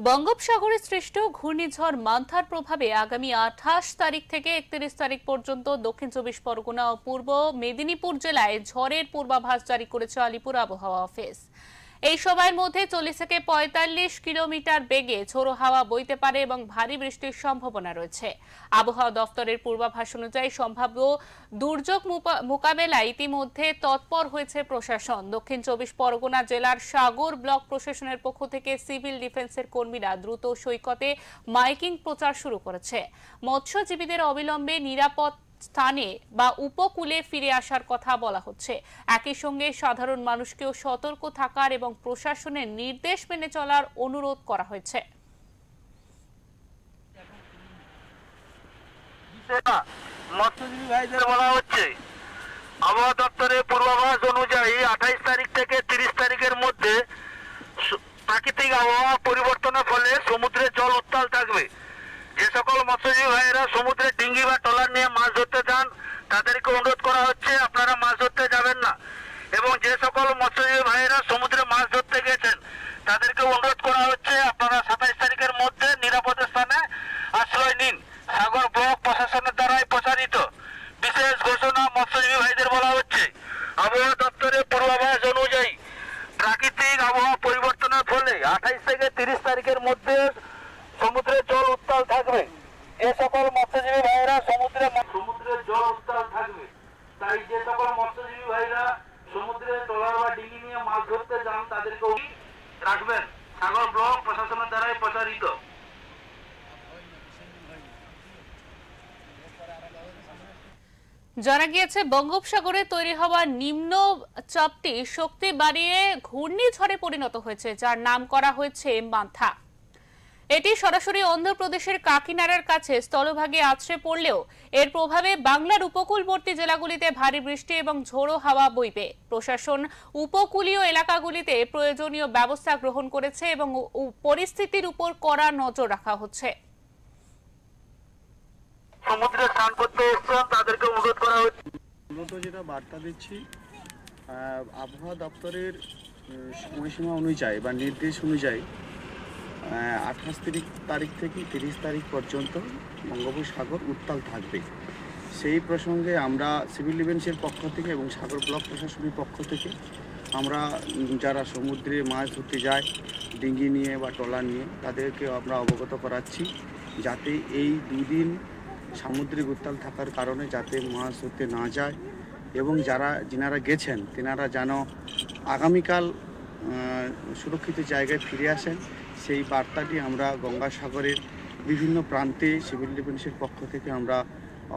বঙ্গোপসাগরে সৃষ্ট ঘূর্ণিঝড় মান্থার প্রভাবে আগামী 28 তারিখ থেকে 31 তারিখ পর্যন্ত দক্ষিণ চব্বিশ পরগনা ও পূর্ব মেদিনীপুর জেলায় ঝড়ের পূর্বাভাস জারি করেছে আলিপুর আবহাওয়া অফিস। এই সময়ের মধ্যে 40 থেকে 45 কিলোমিটার বেগে ঝোড়ো হাওয়া বইতে পারে এবং ভারী বৃষ্টির সম্ভাবনা রয়েছে। আবহাওয়া দফতরের পূর্বাভাস অনুযায়ী সম্ভাব্য দুর্যোগ মোকাবেলায় ইতিমধ্যে তৎপর হয়েছে প্রশাসন। দক্ষিণ চব্বিশ পরগনা জেলার সাগর ব্লক প্রশাসনের পক্ষ থেকে সিভিল ডিফেন্সের কর্মীরা দ্রুত সৈকতে মাইকিং প্রচার শুরু করেছে। মৎস্যজীবীদের অবিলম্বে নিরাপদ স্থানে বা উপকূলে ফিরে আসার কথা বলা হচ্ছে। একই সঙ্গে সাধারণ মানুষকেও সতর্ক থাকার এবং প্রশাসনের নির্দেশ মেনে চলার অনুরোধ করা হয়েছে। মৎস্যজীবী ভাইদের বলা হচ্ছে, আবহাওয়া দপ্তরের পূর্বাভাস অনুযায়ী 28 তারিখ থেকে 30 তারিখের মধ্যে প্রাকৃতিক আবহাওয়া পরিবর্তনের ফলে সমুদ্রের জল উত্তাল থাকবে। যে সকল মৎস্যজীবী ভাইয়েরা সমুদ্রে ডিঙ্গি বা ট্রলার নিয়ে মাছ ধরতে যান তাদেরকে অনুরোধ করা হচ্ছে আপনারা মাছ ধরতে যাবেন না, এবং যে সকল মৎস্যজীবী ভাইয়েরা সমুদ্রে মাছ ধরতে গেছেন তাদেরকে অনুরোধ করা হচ্ছে আপনারা 27 তারিখের মধ্যে নিরাপদ স্থানে আশ্রয় নিন। সাগর ব্লক প্রশাসনের দ্বারাই প্রচারিত বিশেষ ঘোষণা মৎস্যজীবী ভাইদের বলা হচ্ছে, আবহাওয়া দপ্তরের পূর্বাভাস অনুযায়ী প্রাকৃতিক আবহাওয়া পরিবর্তনের ফলে 28 থেকে 30 তারিখের মধ্যে সমুদ্রের জল উত্তাল থাকবে। যে সকল মৎস্যজীবী ভাইয়েরা সমুদ্রের জল উত্তাল থাকবে, তাই যে সকল মৎস্যজীবী ভাইরা সমুদ্রে ট্রলার বা ডিঙি নিয়ে মাছ ধরতে যান তাদেরকে রাখবেন। সাগর ব্লক প্রশাসনের দ্বারাই প্রচারিত। জানা গিয়েছে বঙ্গোপসাগরে তৈরি হওয়া নিম্নচাপটি শক্তি বাড়িয়ে ঘূর্ণিঝড়ে পরিণত হয়েছে, যার নাম করা হয়েছে মান্থা। এটি সরাসরি অন্ধ্রপ্রদেশের কাকিনাড়ার কাছে স্থলভাগে আছড়ে পড়লেও এর প্রভাবে বাংলার উপকূলবর্তী জেলাগুলিতে ভারী বৃষ্টি এবং ঝোড়ো হাওয়া বইবে। প্রশাসন উপকূলীয় এলাকাগুলিতে প্রয়োজনীয় ব্যবস্থা গ্রহণ করেছে এবং পরিস্থিতির উপর কড়া নজর রাখা হচ্ছে। সমুদ্রে স্নান করতে এসেছেন তাদেরকে অনুরোধ করা হচ্ছে। মূলত যেটা বার্তা দিচ্ছি, আবহাওয়া দপ্তরের সময়সীমা অনুযায়ী বা নির্দেশ অনুযায়ী 28 তারিখ থেকে 30 তারিখ পর্যন্ত বঙ্গোপসাগর উত্তাল থাকবে। সেই প্রসঙ্গে আমরা সিভিল ডিফেন্সের পক্ষ থেকে এবং সাগর ব্লক প্রশাসনের পক্ষ থেকে আমরা যারা সমুদ্রে মাছ ধরতে যায় ডিঙ্গি নিয়ে বা ট্রলার নিয়ে তাদেরকে আমরা অবগত করাচ্ছি যাতে এই দুদিন সামুদ্রিক উত্তাল থাকার কারণে যাতে মাছ ধরতে না যায়, এবং যিনারা গেছেন তেনারা যেন আগামীকাল সুরক্ষিত জায়গায় ফিরে আসেন। সেই বার্তাটি আমরা গঙ্গাসাগরের বিভিন্ন প্রান্তে সিভিল ডিফেন্সের পক্ষ থেকে আমরা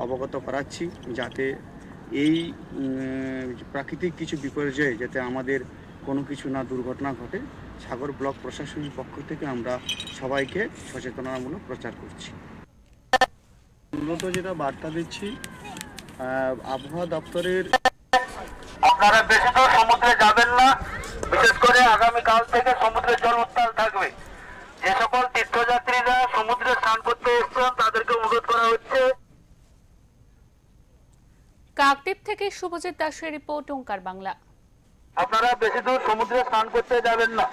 অবগত করাচ্ছি যাতে এই প্রাকৃতিক কিছু বিপর্যয়ে যাতে আমাদের কোনো কিছু না দুর্ঘটনা ঘটে। সাগর ব্লক প্রশাসনের পক্ষ থেকে আমরা সবাইকে সচেতনতামূলক প্রচার করছি। মূলত যেটা বার্তা দিচ্ছি, আবহাওয়া দপ্তরের আপনারা বেশি দূর সমুদ্রে যাবেন না, বিশেষ করে আগামীকাল থেকে সমুদ্রের জল উত্তাল থাকবে। যে সকল তীর্থযাত্রীরা সমুদ্রে স্নান করতে এসেছেন তাদেরকে অনুরোধ করা হচ্ছে। কাকদ্বীপ থেকে শুভজিৎ দাসের রিপোর্ট, ওঙ্কার বাংলা। আপনারা বেশি দূর সমুদ্রে স্নান করতে যাবেন না।